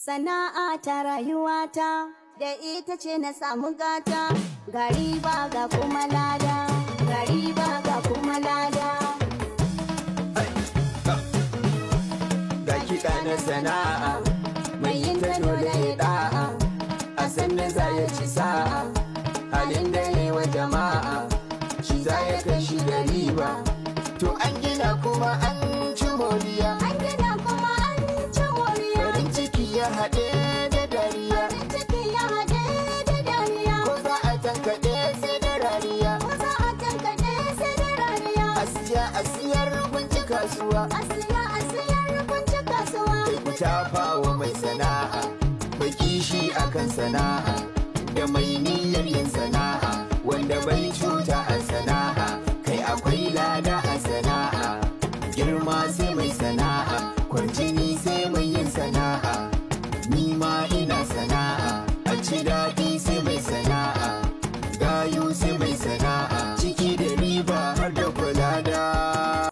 Sana'a ta rayuwata da ita ce na samu gata, ga riba ga kuma lada, ga riba ga kuma lada. Ga kiɗa na sana'a mai yin ta dole ya ɗa'a, a sannan za ya ci sa'a, halin da ya wa jama'a shi za ya kai shi da riba. To an gina kuma an ci moriya, An gina kuma an ci moriya, farin ciki ya haɗe da dariya, farin ciki ya haɗe da dariya, ko za a tankaɗe sai da rariya, ko za a tankaɗe sai da rariya. a siyar kun ci kasuwa, A siyar kun ci kasuwa. kai ku tafa wa mai sana'a, mai kishi akan sana'a, da mai niyyar yin sana'a, wanda bai cuta a sana'a, kai akwai lada a sana'a, girma sai mai sana'a, kwarjini sai mai yin sana'a, ni ma